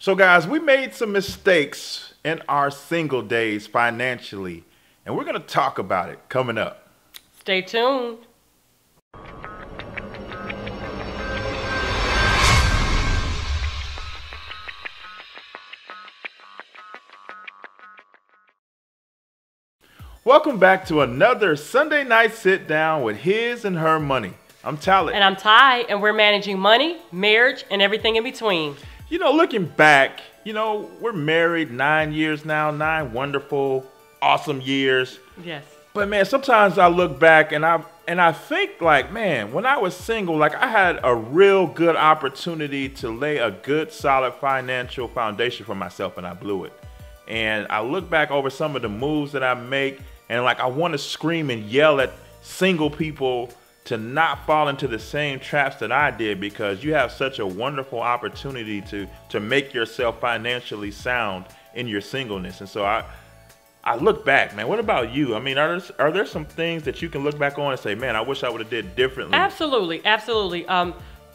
So guys, we made some mistakes in our single days financially, and we're going to talk about it coming up. Stay tuned. Welcome back to another Sunday night sit down with His and Her Money. I'm Talent. And I'm Ty, and we're managing money, marriage, and everything in between. You know, looking back, we're married 9 years now, 9 wonderful, awesome years. Yes. But man, sometimes I look back and I think like, man, when I was single, like I had a real good opportunity to lay a good, solid financial foundation for myself, and I blew it. And I look back over some of the moves that I make, and like I want to scream and yell at single people to not fall into the same traps that I did, because you have such a wonderful opportunity to make yourself financially sound in your singleness. And so I look back, man. What about you? I mean, are there some things that you can look back on and say, man, I wish I would have did differently? Absolutely, absolutely.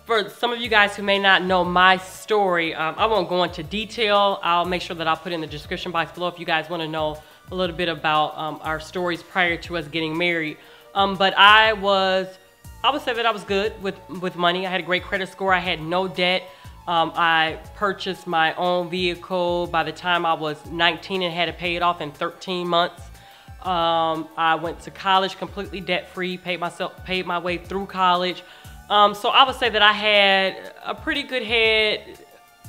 For some of you guys who may not know my story, I won't go into detail. I'll make sure that I'll put in the description box below if you guys want to know a little bit about our stories prior to us getting married. But I would say that I was good with money. I had a great credit score. I had no debt. I purchased my own vehicle by the time I was 19 and had to pay it off in 13 months. I went to college completely debt-free, paid my way through college. So I would say that I had a pretty good head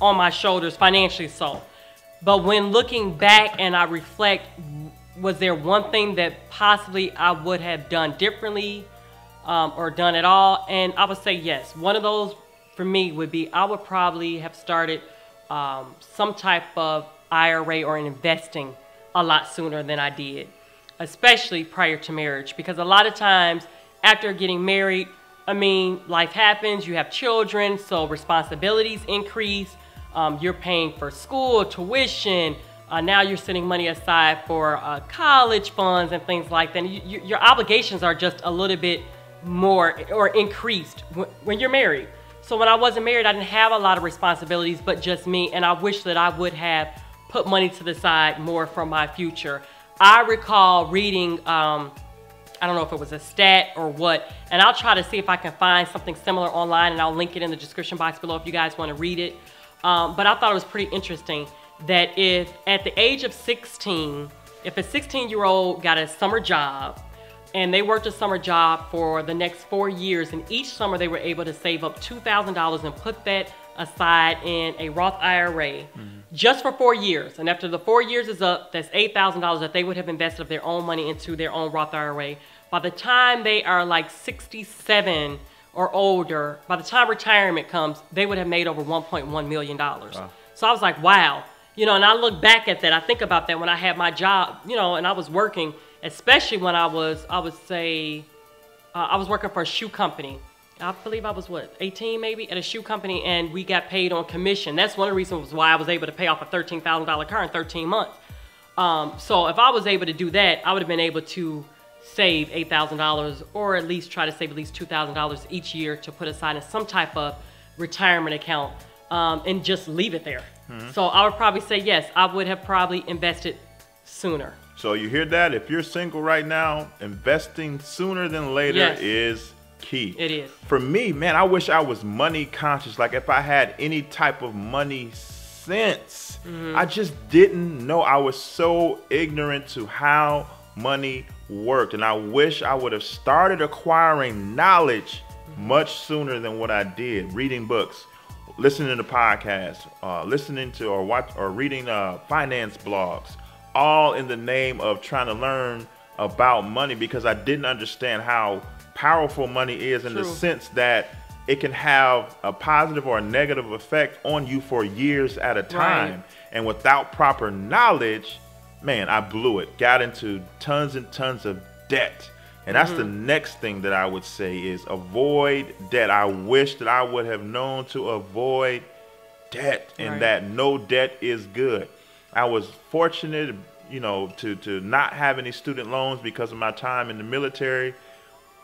on my shoulders financially so. But when looking back and I reflect, was there one thing that possibly I would have done differently or done at all? And I would say yes. One of those for me would be I would probably have started some type of IRA or investing a lot sooner than I did, especially prior to marriage. Because a lot of times after getting married, I mean, life happens, you have children, so responsibilities increase. You're paying for school, tuition. Now you're setting money aside for college funds and things like that. And your obligations are just a little bit more or increased when you're married. So when I wasn't married, I didn't have a lot of responsibilities, but just me. And I wish that I would have put money to the side more for my future. I recall reading, I don't know if it was a stat or what, and I'll try to see if I can find something similar online, and I'll link it in the description box below if you guys want to read it. But I thought it was pretty interesting that if at the age of 16, if a 16-year-old got a summer job and they worked a summer job for the next 4 years, and each summer they were able to save up $2,000 and put that aside in a Roth IRA just for 4 years. And after the 4 years is up, that's $8,000 that they would have invested of their own money into their own Roth IRA. By the time they are like 67 or older, by the time retirement comes, they would have made over $1.1 million. Wow. So I was like, wow. And I look back at that. I think about that when I had my job, and I was working, especially when I was working for a shoe company. I believe I was, 18 maybe, at a shoe company, and we got paid on commission. That's one of the reasons why I was able to pay off a $13,000 car in 13 months. So if I was able to do that, I would have been able to save $8,000 or at least try to save at least $2,000 each year to put aside in some type of retirement account and just leave it there. So I would probably say yes, I would have probably invested sooner. So you hear that? If you're single right now, investing sooner than later is key. It is. For me, man, I wish I was money conscious. Like if I had any type of money sense, I just didn't know. I was so ignorant to how money worked, and I wish I would have started acquiring knowledge much sooner than what I did. Reading books, listening to podcasts, listening to or reading finance blogs, all in the name of trying to learn about money, because I didn't understand how powerful money is in the sense that it can have a positive or a negative effect on you for years at a time. Right. And without proper knowledge, man, I blew it. Got into tons and tons of debt. And that's the next thing that I would say is avoid debt. I wish that I would have known to avoid debt, and that no debt is good. I was fortunate, to not have any student loans because of my time in the military.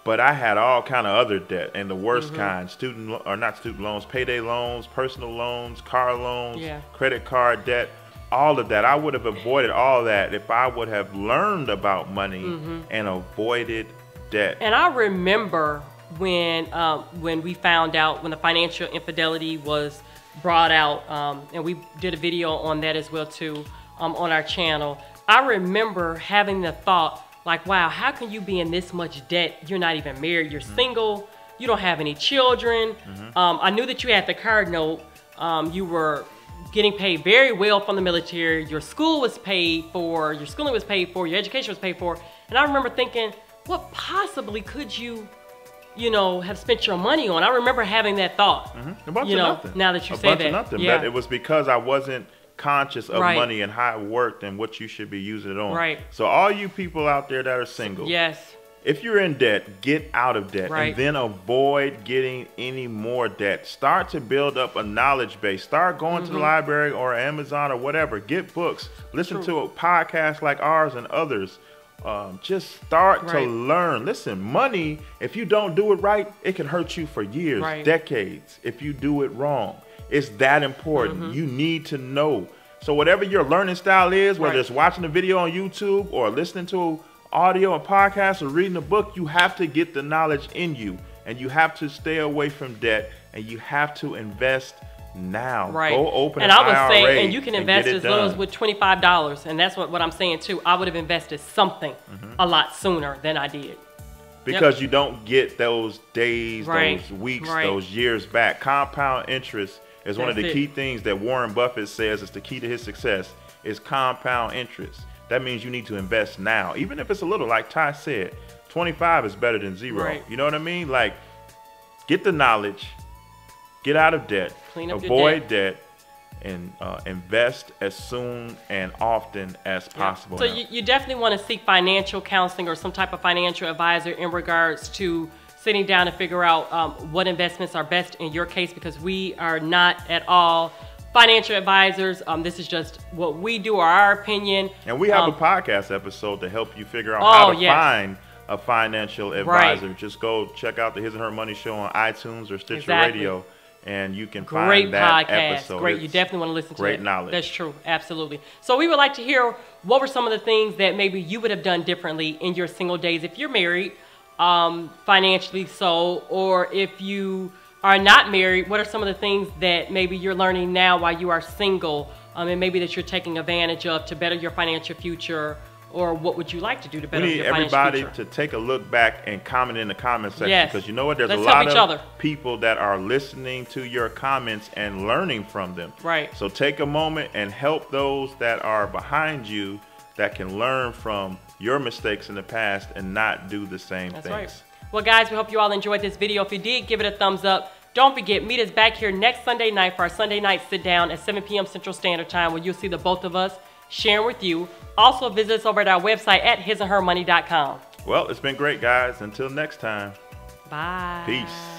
But I had all kind of other debt, and the worst kind, not student loans, payday loans, personal loans, car loans, credit card debt, all of that. I would have avoided all that if I would have learned about money and avoided debt. And I remember when we found out, when the financial infidelity was brought out, and we did a video on that as well too, on our channel. I remember having the thought, like, wow, how can you be in this much debt? You're not even married, you're single, you don't have any children. I knew that you had the car note, you were getting paid very well from the military, your school was paid for, your schooling was paid for, your education was paid for. And I remember thinking, what possibly could you have spent your money on? I remember having that thought. A bunch of nothing. Now that you say that. A bunch of nothing. But it was because I wasn't conscious of money and how it worked and what you should be using it on. Right. So all you people out there that are single, if you're in debt, get out of debt and then avoid getting any more debt. Start to build up a knowledge base. Start going to the library or Amazon or whatever. Get books. Listen to a podcast like ours and others. Just start to learn. Listen, money, if you don't do it right, it can hurt you for years, decades, if you do it wrong. It's that important. You need to know. So whatever your learning style is, whether it's watching a video on YouTube or listening to audio and podcasts or reading a book, you have to get the knowledge in you, and you have to stay away from debt, and you have to invest now. Go open an IRA. And I was saying, and you can invest as little as with $25, and that's what I'm saying too. I would have invested something a lot sooner than I did. Because you don't get those days, those weeks, those years back. Compound interest is one of the key things that Warren Buffett says is the key to his success, is compound interest. That means you need to invest now. Even if it's a little, like Ty said, 25 is better than 0. You know what I mean? Like, get the knowledge, get out of debt, avoid debt, and invest as soon and often as possible. So you definitely want to seek financial counseling or some type of financial advisor in regards to sitting down and figure out what investments are best in your case, because we are not at all financial advisors. This is just what we do, or our opinion. And we have a podcast episode to help you figure out how to find a financial advisor. Just go check out the His and Her Money Show on iTunes or Stitcher Radio, and you can find that episode. Great, you definitely want to listen to it. Great knowledge. That's true, absolutely. So we would like to hear, what were some of the things that maybe you would have done differently in your single days if you're married, financially so, or if you are not married, what are some of the things that maybe you're learning now while you are single, and maybe that you're taking advantage of to better your financial future, or what would you like to do to better your financial future? We need everybody to take a look back and comment in the comment section, because you know what, there's a lot of people that are listening to your comments and learning from them. So take a moment and help those that are behind you that can learn from your mistakes in the past and not do the same things. Well, guys, we hope you all enjoyed this video. If you did, give it a thumbs up. Don't forget, meet us back here next Sunday night for our Sunday night sit down at 7 p.m. Central Standard Time, where you'll see the both of us sharing with you. Also, visit us over at our website at hisandhermoney.com. Well, it's been great, guys. Until next time. Bye. Peace.